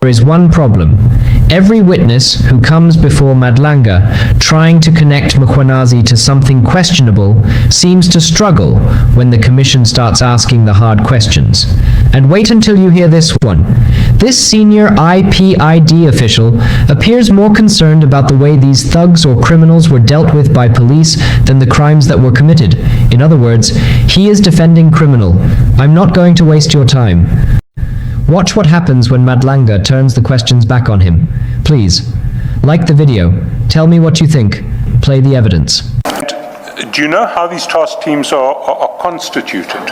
There is one problem. Every witness who comes before Madlanga trying to connect Mkhwanazi to something questionable seems to struggle when the commission starts asking the hard questions. And wait until you hear this one. This senior IPID official appears more concerned about the way these thugs or criminals were dealt with by police than the crimes that were committed. In other words, he is defending criminal. I'm not going to waste your time. Watch what happens when Madlanga turns the questions back on him. Please, like the video. Tell me what you think. Play the evidence. Do you know how these task teams are constituted?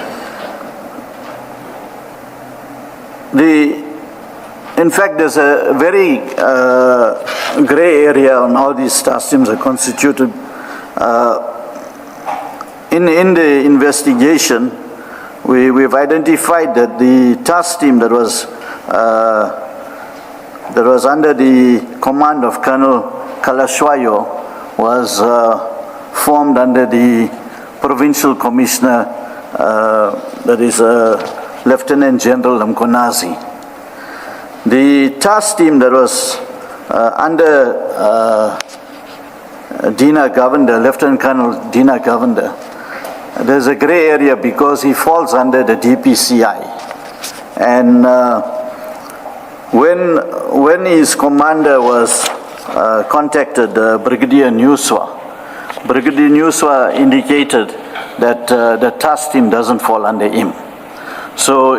In fact, there's a very gray area on how these task teams are constituted. In the investigation, we've identified that the task team that was under the command of Colonel Kalashwayo was formed under the provincial commissioner, that is Lieutenant General Mkhwanazi. The task team that was under Dina Govender, Lieutenant Colonel Dina Govender, there's a gray area because he falls under the DPCI. And when his commander was contacted, Brigadier Newswa indicated that the task team doesn't fall under him. So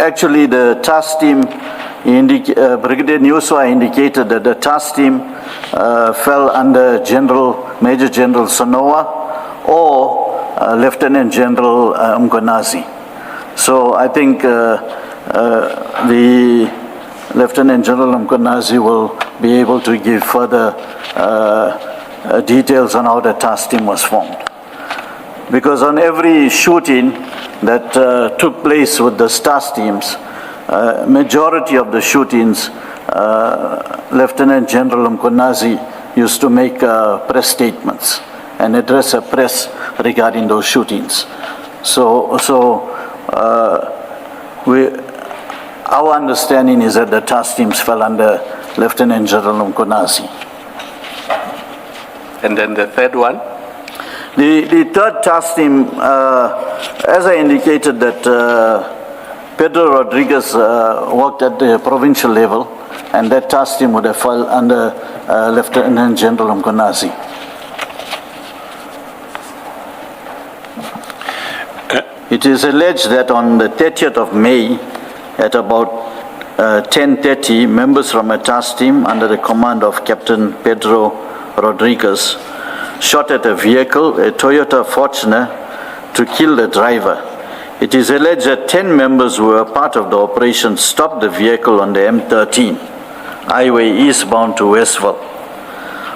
actually the task team, Brigadier Newswa indicated that the task team fell under Major General Sonoa or Lieutenant General Mkhwanazi. So I think the Lieutenant General Mkhwanazi will be able to give further details on how the task team was formed. Because on every shooting that took place with the task teams, majority of the shootings, Lieutenant General Mkhwanazi used to make press statements and address a press regarding those shootings. Our understanding is that the task teams fell under Lieutenant General Mkhwanazi. And then the third one? The third task team, as I indicated, that Pedro Rodriguez worked at the provincial level, and that task team would have fallen under Lieutenant General Mkhwanazi. It is alleged that on the 30th of May, at about 10:30, members from a task team under the command of Captain Pedro Rodriguez shot at a vehicle, a Toyota Fortuner, to kill the driver. It is alleged that 10 members who were part of the operation stopped the vehicle on the M13, highway eastbound to Westville.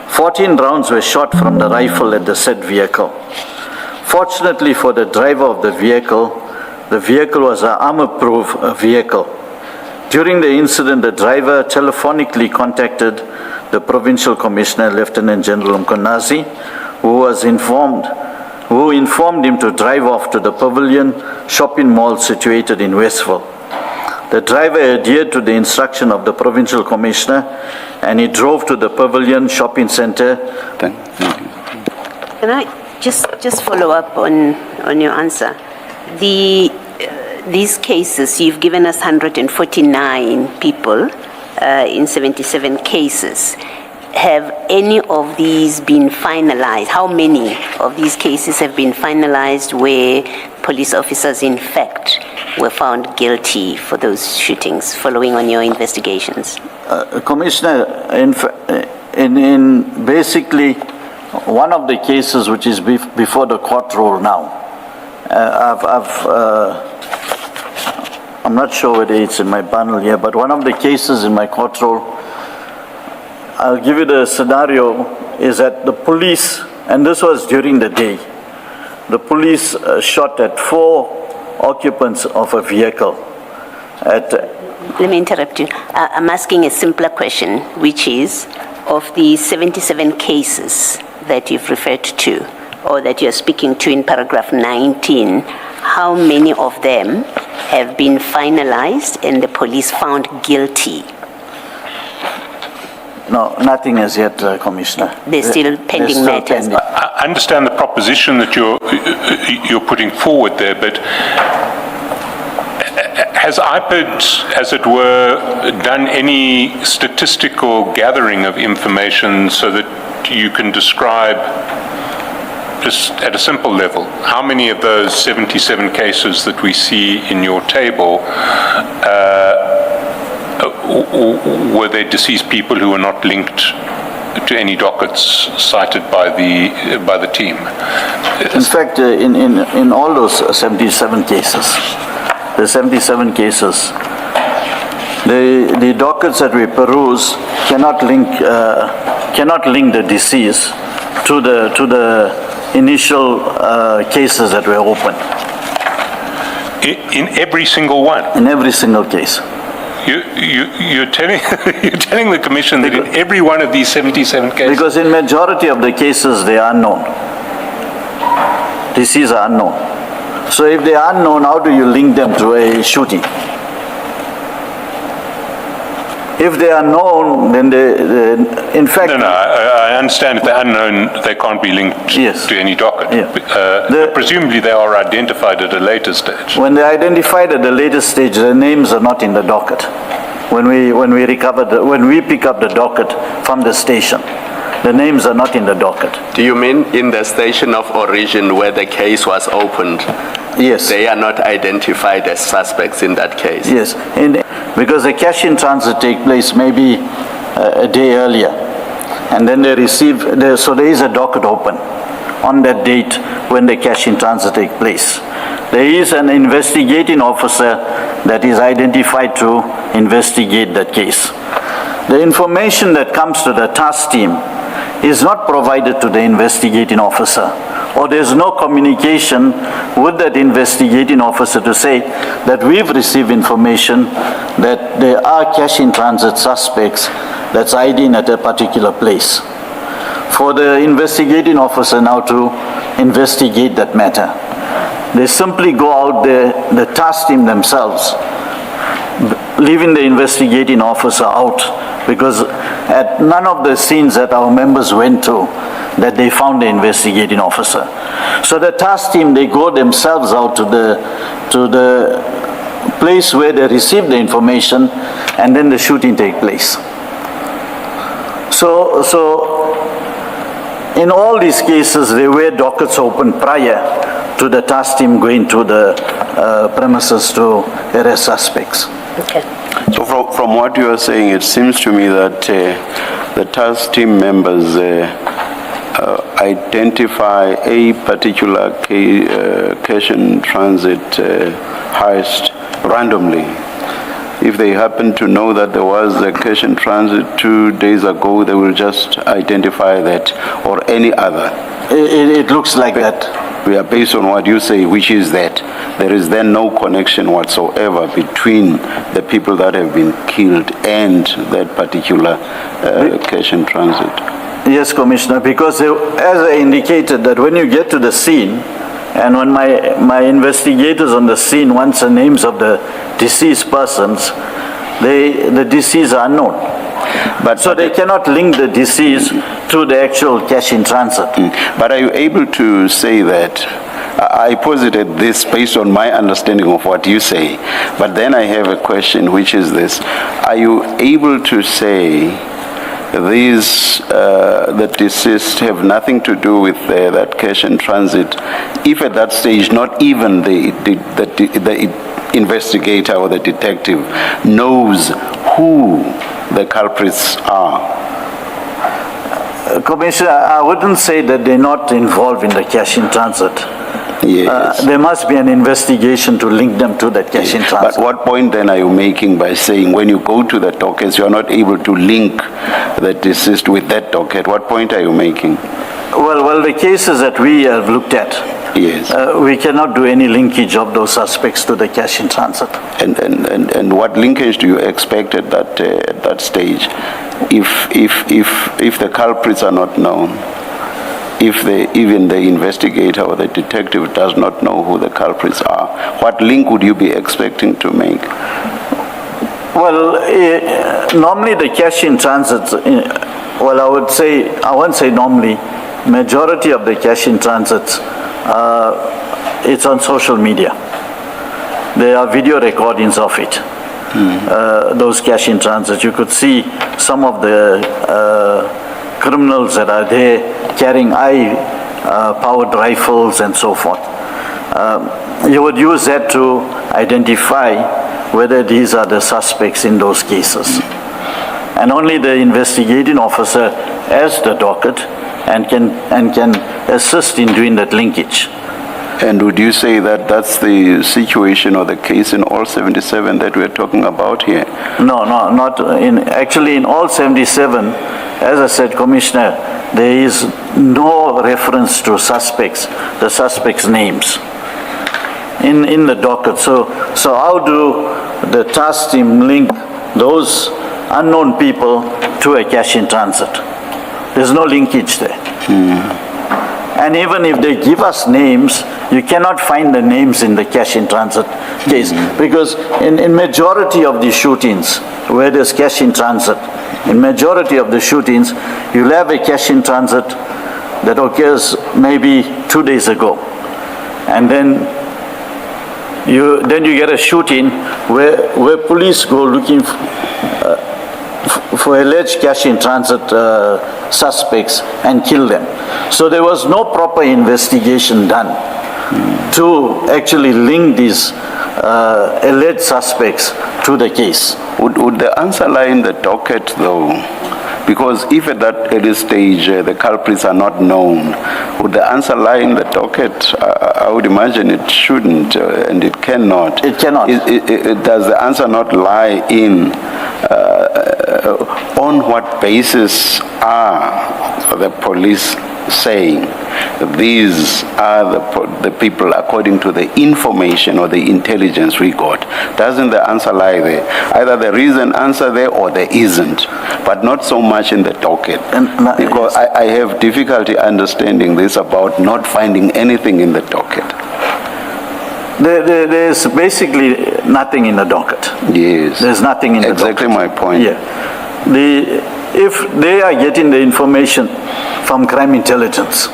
14 rounds were shot from the rifle at the said vehicle. Fortunately for the driver of the vehicle was an armor-proof vehicle. During the incident, the driver telephonically contacted the Provincial Commissioner, Lieutenant General Mkhwanazi, who informed him to drive off to the Pavilion shopping mall situated in Westville. The driver adhered to the instruction of the Provincial Commissioner and he drove to the Pavilion shopping center. Can I just follow up on your answer? These cases, you've given us 149 people in 77 cases. Have any of these been finalized? How many of these cases have been finalized where police officers, in fact, were found guilty for those shootings following on your investigations? Commissioner, in basically one of the cases which is before the court roll now, I'm not sure whether it's in my bundle here, but one of the cases in my court roll, I'll give you the scenario, is that the police, and this was during the day, the police shot at 4 occupants of a vehicle. Let me interrupt you. I'm asking a simpler question, which is, of the 77 cases that you've referred to, or that you're speaking to in paragraph 19, how many of them have been finalized and the police found guilty? No, nothing as yet, Commissioner. They're still pending still matters. pending. I understand the proposition that you're putting forward there, but has IPID, as it were, done any statistical gathering of information so that you can describe, just at a simple level, how many of those 77 cases that we see in your table were there deceased people who were not linked to any dockets cited by the team? In fact, in all those 77 cases, the 77 cases, the dockets that we peruse cannot link the deceased to the initial cases that were opened. In every single one? In every single case. You're telling the Commission that in every one of these 77 cases? Because in majority of the cases, they are unknown. Deceased are unknown. So if they are unknown, how do you link them to a shooting? If they are known, then in fact... No, I understand if they're unknown, they can't be linked Yes. to any docket. Yeah. Presumably they are identified at a later stage. When they're identified at the later stage, their names are not in the docket. When we pick up the docket from the station, the names are not in the docket. Do you mean in the station of origin where the case was opened? Yes. They are not identified as suspects in that case? Yes, because the cash in transit take place maybe a day earlier, and then they receive, so there is a docket open on that date when the cash in transit take place. There is an investigating officer that is identified to investigate that case. The information that comes to the task team is not provided to the investigating officer, or there's no communication with that investigating officer to say that we've received information that there are cash in transit suspects that's hiding at a particular place. For the investigating officer now to investigate that matter, they simply go out there, the task team themselves, leaving the investigating officer out, because at none of the scenes that our members went to that they found the investigating officer. So the task team, they go themselves out to the place where they receive the information, and then the shooting take place. So in all these cases, there were dockets open prior to the task team going to the premises to arrest suspects. Okay. So from what you are saying, it seems to me that the task team members identify a particular cash in transit heist randomly. If they happen to know that there was a cash in transit 2 days ago, they will just identify that or any other. It looks like that. We are based on what you say, which is that there is then no connection whatsoever between the people that have been killed and that particular cash in transit. Yes, Commissioner, because as I indicated, that when you get to the scene, and when my investigators on the scene wants the names of the deceased persons, the deceased are unknown. So they cannot link the deceased to the actual cash in transit. But are you able to say that? I posited this based on my understanding of what you say, but then I have a question, which is this. Are you able to say the deceased have nothing to do with that cash in transit, if at that stage not even the investigator or the detective knows who the culprits are? Commissioner, I wouldn't say that they're not involved in the cash in transit. Yes. There must be an investigation to link them to that cash in transit. But what point then are you making by saying when you go to the dockets, you are not able to link the deceased with that docket? What point are you making? Well, the cases that we have looked at, Yes. we cannot do any linkage of those suspects to the cash in transit. And what linkage do you expect at that stage if the culprits are not known? if even the investigator or the detective does not know who the culprits are? What link would you be expecting to make? Well, normally the cash in transit, well, I won't say normally, majority of the cash in transits, it's on social media. There are video recordings of it. Those cash in transits. You could see some of the criminals that are there carrying powered rifles and so forth. You would use that to identify whether these are the suspects in those cases. And only the investigating officer has the docket and can assist in doing that linkage. And would you say that that's the situation or the case in all 77 that we're talking about here? No, not in, actually in all 77, as I said, Commissioner, there is no reference to suspects, the suspects' names in the docket. So how do the task team link those unknown people to a cash in transit? There's no linkage there. And even if they give us names, you cannot find the names in the cash in transit case. Because in majority of the shootings where there's cash in transit, in majority of the shootings, you'll have a cash in transit that occurs maybe 2 days ago. And then you get a shooting where police go looking for alleged cash in transit suspects and kill them. So there was no proper investigation done to actually link these alleged suspects to the case. Would the answer lie in the docket though? Because if at that early stage the culprits are not known, would the answer lie in the docket? I would imagine it shouldn't and it cannot. It cannot. Does the answer not lie in on what basis are the police saying these are the people according to the information or the intelligence we got? Doesn't the answer lie there? Either there is an answer there or there isn't, but not so much in the docket. Because I have difficulty understanding this about not finding anything in the docket. There's basically nothing in the docket. Yes. There's nothing in the docket. Exactly my point. Yeah. If they are getting the information from crime intelligence,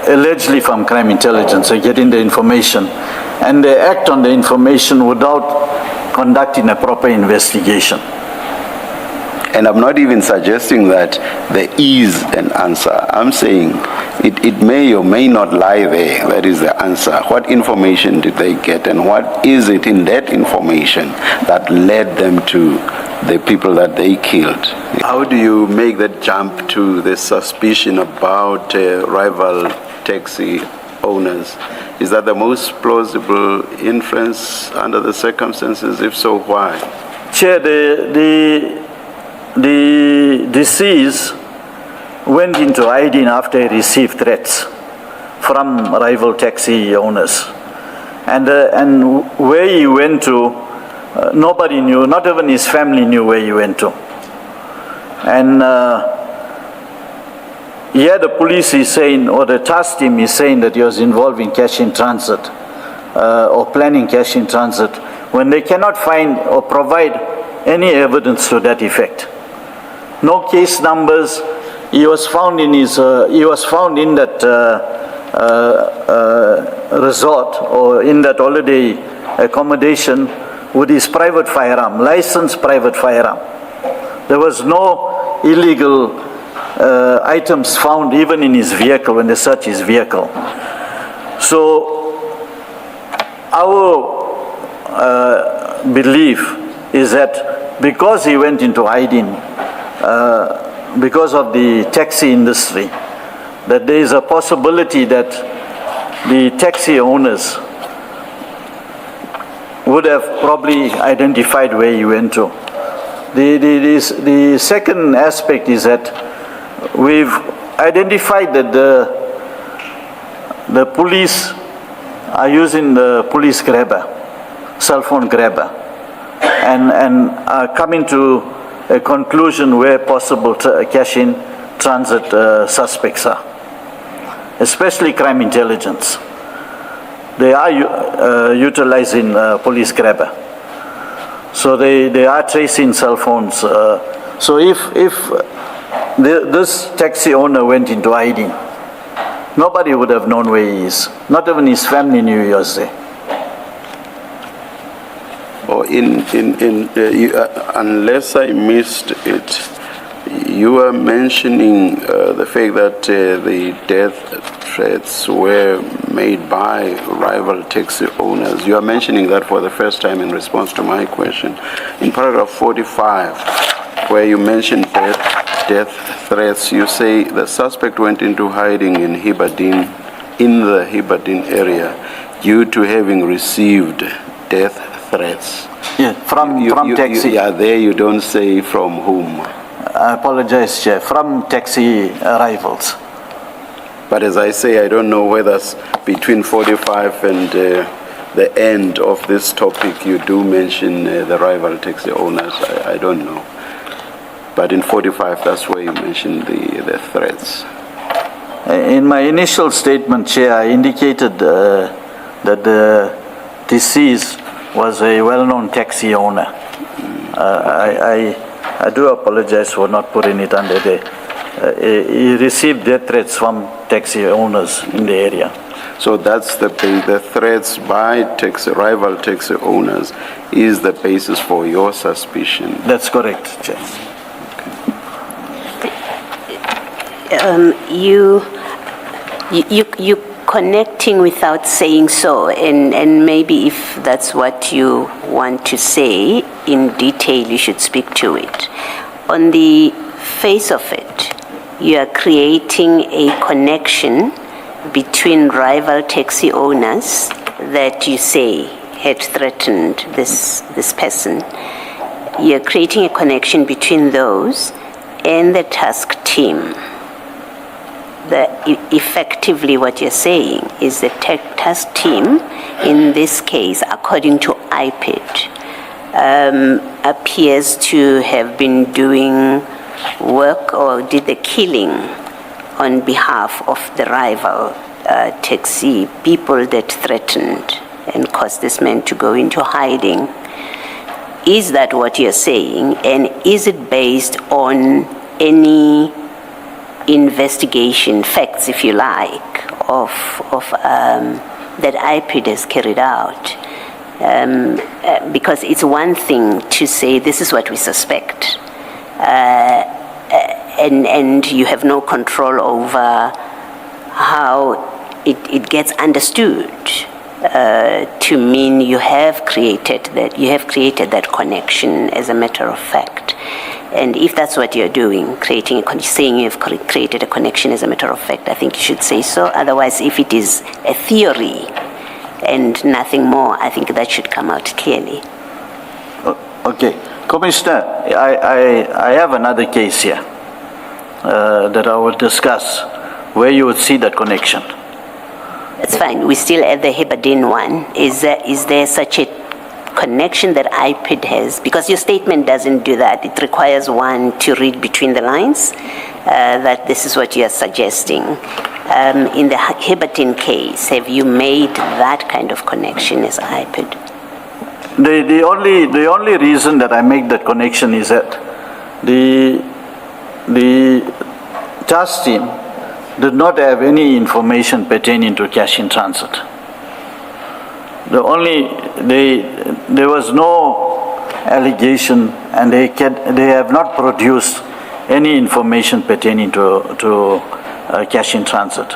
allegedly from crime intelligence, they're getting the information, and they act on the information without conducting a proper investigation. And I'm not even suggesting that there is an answer. I'm saying it may or may not lie there. That is the answer. What information did they get, and what is it in that information that led them to the people that they killed? How do you make that jump to the suspicion about rival taxi owners? Is that the most plausible inference under the circumstances? If so, why? Chair, the deceased went into hiding after he received threats from rival taxi owners. And where he went to, nobody knew, not even his family knew where he went to. And here the police is saying, or the task team is saying that he was involved in cash in transit or planning cash in transit, when they cannot find or provide any evidence to that effect. No case numbers. He was found in that resort or in that holiday accommodation with his private firearm, licensed private firearm. There was no illegal items found even in his vehicle when they searched his vehicle. So our belief is that because he went into hiding, because of the taxi industry, that there is a possibility that the taxi owners would have probably identified where he went to. The second aspect is that we've identified that the police are using the police grabber, cell phone grabber, and are coming to a conclusion where possible cash in transit suspects are. especially crime intelligence. They are utilizing police grabber. So they are tracing cell phones. So if this taxi owner went into hiding, nobody would have known where he is. Not even his family knew he was there. Or unless I missed it, you were mentioning the fact that the death threats were made by rival taxi owners. You are mentioning that for the first time in response to my question. In paragraph 45, where you mentioned death threats, you say the suspect went into hiding in the Hibadin area due to having received death threats. Yeah, from taxi. There you don't say from whom. I apologize, Chair. From taxi rivals. But as I say, I don't know whether between 45 and the end of this topic you do mention the rival taxi owners. I don't know. But in 45, that's where you mentioned the threats. In my initial statement, Chair, I indicated that the deceased was a well-known taxi owner. I do apologize for not putting it under there. He received death threats from taxi owners in the area. So that's the threats by rival taxi owners is the basis for your suspicion. That's correct, Chair. You connecting without saying so, and maybe if that's what you want to say in detail, you should speak to it. On the face of it, you are creating a connection between rival taxi owners that you say had threatened this person. You're creating a connection between those and the task team. Effectively what you're saying is the task team, in this case, according to IPID, appears to have been doing work or did the killing on behalf of the rival taxi people that threatened and caused this man to go into hiding. Is that what you're saying? And is it based on any investigation, facts, if you like, of that IPID has carried out? Because it's one thing to say this is what we suspect, and you have no control over how it gets understood to mean you have created that connection as a matter of fact. And if that's what you're doing, saying you've created a connection as a matter of fact, I think you should say so. Otherwise, if it is a theory and nothing more, I think that should come out clearly. Okay. Commissioner, I have another case here that I will discuss where you would see that connection. That's fine. We're still at the Hibadin one. Is there such a connection that IPID has? Because your statement doesn't do that. It requires one to read between the lines that this is what you're suggesting. In the Hibadin case, have you made that kind of connection as IPID? The only reason that I make that connection is that the task team did not have any information pertaining to cash in transit. There was no allegation, and they have not produced any information pertaining to cash in transit.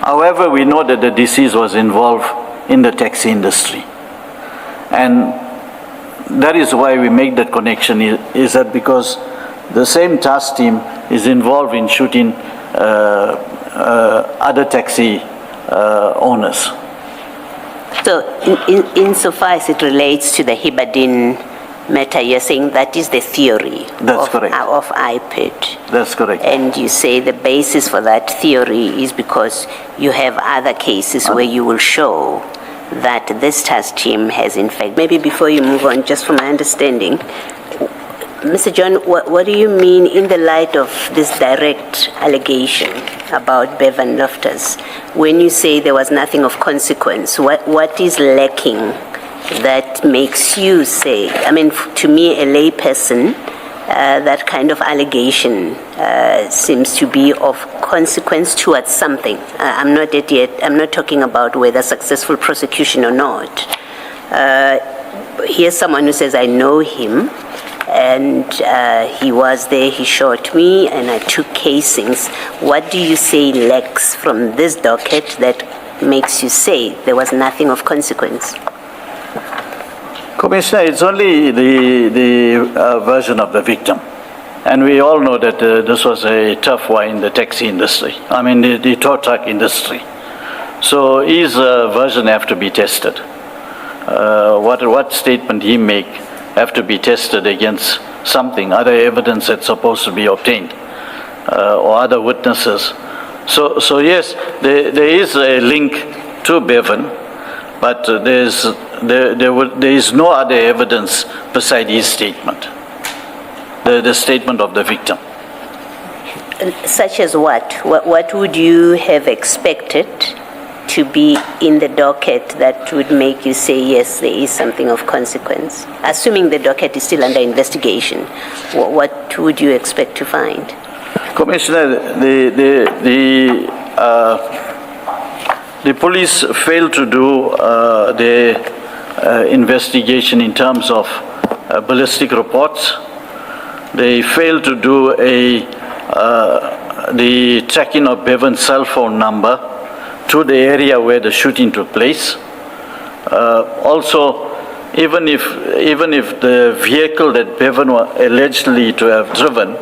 However, we know that the deceased was involved in the taxi industry, and that is why we make that connection. Is that because the same task team is involved in shooting other taxi owners. So, insofar as it relates to the Hibadin matter, you're saying that is the theory That's correct. Of IPID. That's correct. And you say the basis for that theory is because you have other cases where you will show that this task team has in fact, maybe before you move on, just from my understanding, Mr. John, what do you mean in the light of this direct allegation about Bevan Loftus? When you say there was nothing of consequence, what is lacking that makes you say, I mean, to me, a layperson, that kind of allegation seems to be of consequence towards something. I'm not talking about whether successful prosecution or not. Here's someone who says, I know him, and he was there, he shot me, and I took casings. What do you say lacks from this docket that makes you say there was nothing of consequence? Commissioner, it's only the version of the victim. And we all know that this was a tough one in the taxi industry, the tow truck industry. So his version have to be tested. What statement he make have to be tested against something, other evidence that's supposed to be obtained, or other witnesses. So yes, there is a link to Bevan, but there is no other evidence beside his statement, the statement of the victim. Such as what? What would you have expected to be in the docket that would make you say, yes, there is something of consequence? Assuming the docket is still under investigation, what would you expect to find? Commissioner, the police failed to do the investigation in terms of ballistic reports. They failed to do the tracking of Bevan's cell phone number to the area where the shooting took place. Also, even if the vehicle that Bevan was allegedly to have driven,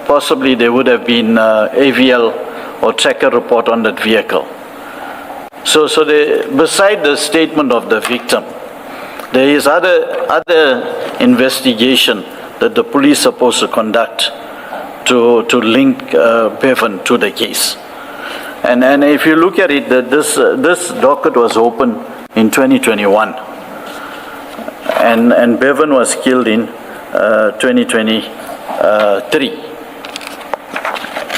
possibly there would have been AVL or tracker report on that vehicle. So beside the statement of the victim, there is other investigation that the police are supposed to conduct to link Bevan to the case. And if you look at it, this docket was opened in 2021, and Bevan was killed in 2023.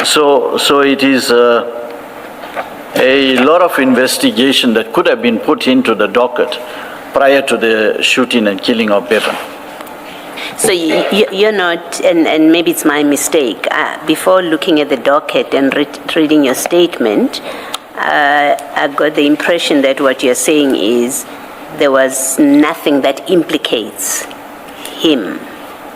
So it is a lot of investigation that could have been put into the docket prior to the shooting and killing of Bevan. So you're not, and maybe it's my mistake, before looking at the docket and reading your statement, I got the impression that what you're saying is there was nothing that implicates him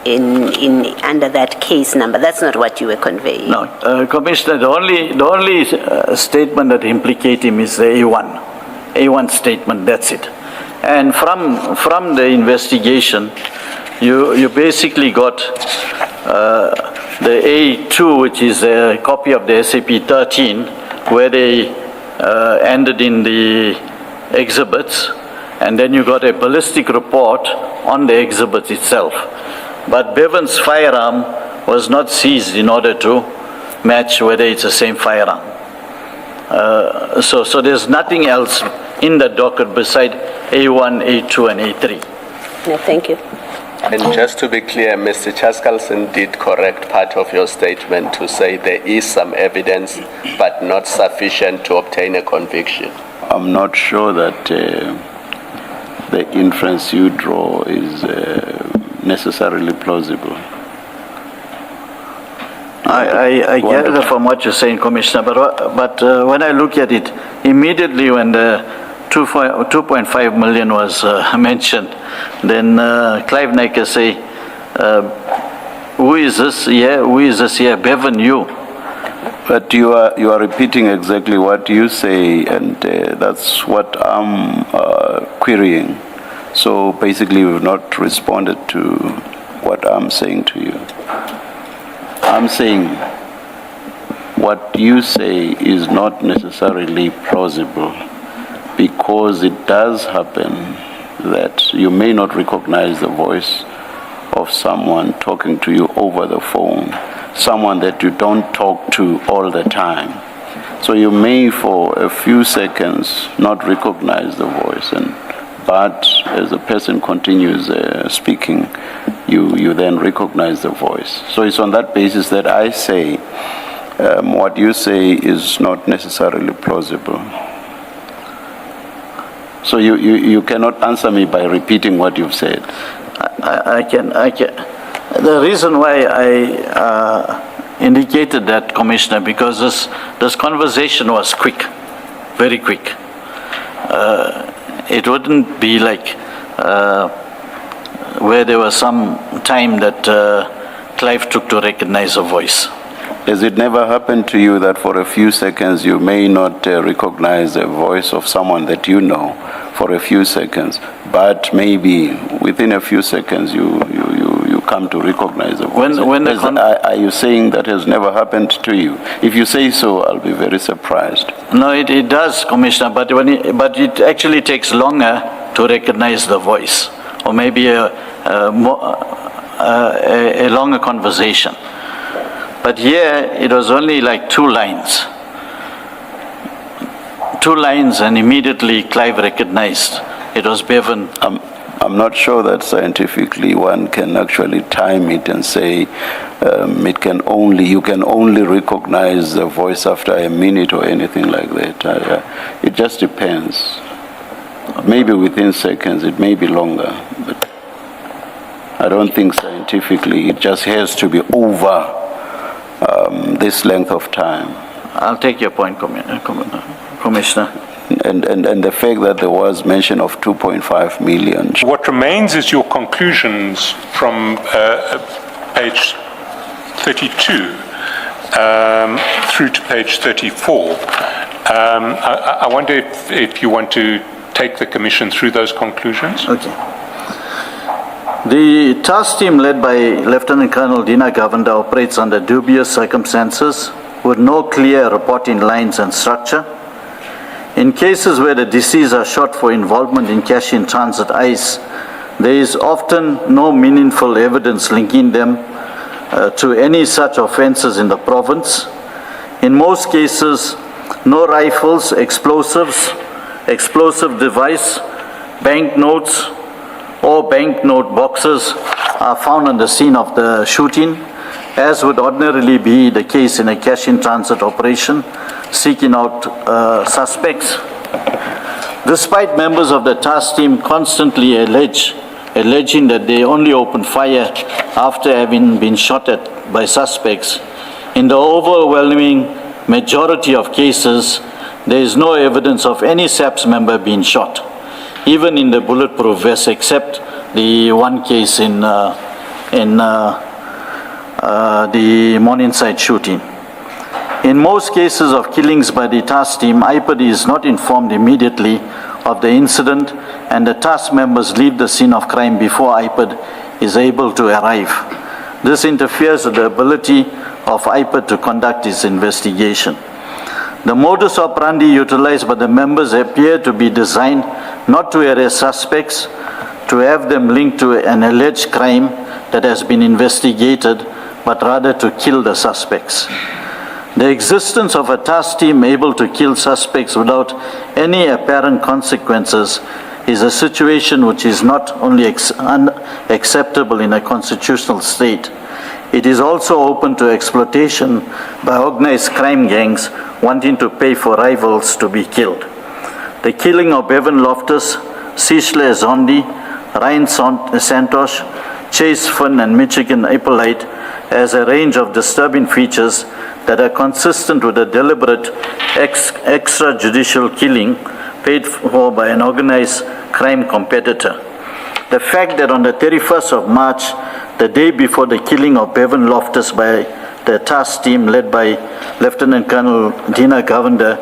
in under that case number. That's not what you were conveying. No, Commissioner, the only statement that implicates him is the A1 statement, that's it. And from the investigation, you basically got the A2, which is a copy of the SAP 13, where they ended in the exhibits, and then you got a ballistic report on the exhibits itself. But Bevan's firearm was not seized in order to match whether it's the same firearm. So there's nothing else in the docket beside A1, A2, and A3. No, thank you. And just to be clear, Mr. Chaskalson did correct part of your statement to say there is some evidence, but not sufficient to obtain a conviction. I'm not sure that the inference you draw is necessarily plausible. I get it from what you're saying, Commissioner, but when I look at it, immediately when the 2.5 million was mentioned, then Clive Naker say, who is this here? Who is this here? Bevan, you. But you are repeating exactly what you say, and that's what I'm querying. So basically, we've not responded to what I'm saying to you. I'm saying what you say is not necessarily plausible, because it does happen that you may not recognize the voice of someone talking to you over the phone, someone that you don't talk to all the time. So you may, for a few seconds, not recognize the voice, but as the person continues speaking, you then recognize the voice. So it's on that basis that I say what you say is not necessarily plausible. So you cannot answer me by repeating what you've said. I can. The reason why I indicated that, Commissioner, because this conversation was quick, very quick. It wouldn't be like where there was some time that Clive took to recognize a voice. Has it never happened to you that for a few seconds you may not recognize the voice of someone that you know for a few seconds, but maybe within a few seconds you come to recognize the voice? Are you saying that has never happened to you? If you say so, I'll be very surprised. No, it does, Commissioner, but it actually takes longer to recognize the voice, or maybe a longer conversation. But here, it was only like 2 lines. 2 lines, and immediately Clive recognized it was Bevan. I'm not sure that scientifically one can actually time it and say you can only recognize the voice after a minute or anything like that. It just depends. Maybe within seconds, it may be longer, but I don't think scientifically it just has to be over this length of time. I'll take your point, Commissioner. And the fact that there was mention of 2.5 million. What remains is your conclusions from page 32 through to page 34. I wonder if you want to take the Commission through those conclusions. Okay. The task team led by Lieutenant Colonel Dina Govender operates under dubious circumstances with no clear reporting lines and structure. In cases where the deceased are shot for involvement in cash-in-transit ICE, there is often no meaningful evidence linking them to any such offences in the province. In most cases, no rifles, explosives, explosive device, banknotes, or banknote boxes are found on the scene of the shooting, as would ordinarily be the case in a cash-in-transit operation seeking out suspects. Despite members of the task team constantly alleging that they only opened fire after having been shot at by suspects, in the overwhelming majority of cases, there is no evidence of any SAPS member being shot, even in the bulletproof vest, except the one case in the Morningside shooting. In most cases of killings by the task team, IPID is not informed immediately of the incident, and the task members leave the scene of crime before IPID is able to arrive. This interferes with the ability of IPID to conduct its investigation. The modus operandi utilized by the members appear to be designed not to arrest suspects, to have them linked to an alleged crime that has been investigated, but rather to kill the suspects. The existence of a task team able to kill suspects without any apparent consequences is a situation which is not only unacceptable in a constitutional state, it is also open to exploitation by organized crime gangs wanting to pay for rivals to be killed. The killing of Bevan Loftus, Cishle Zondi, Ryan Santosh, Chase Finn, and Michigan Hippolyte has a range of disturbing features that are consistent with a deliberate extrajudicial killing paid for by an organized crime competitor. The fact that on the 31st of March, the day before the killing of Bevan Loftus by the task team led by Lieutenant Colonel Dina Govender,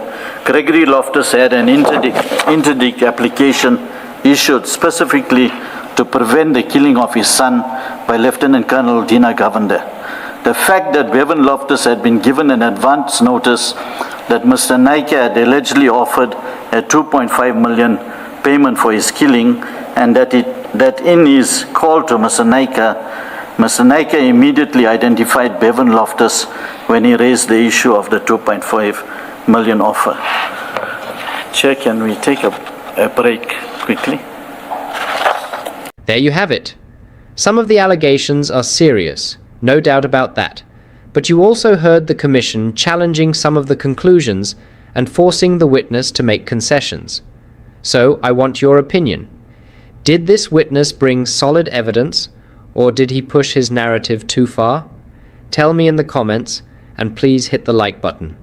Gregory Loftus had an interdict application issued specifically to prevent the killing of his son by Lieutenant Colonel Dina Govender. The fact that Bevan Loftus had been given an advance notice that Mr. Naika had allegedly offered a 2.5 million payment for his killing, and that in his call to Mr. Naika immediately identified Bevan Loftus when he raised the issue of the 2.5 million offer. Chair, can we take a break quickly? There you have it. Some of the allegations are serious, no doubt about that, but you also heard the Commission challenging some of the conclusions and forcing the witness to make concessions. So, I want your opinion. Did this witness bring solid evidence, or did he push his narrative too far? Tell me in the comments, and please hit the like button.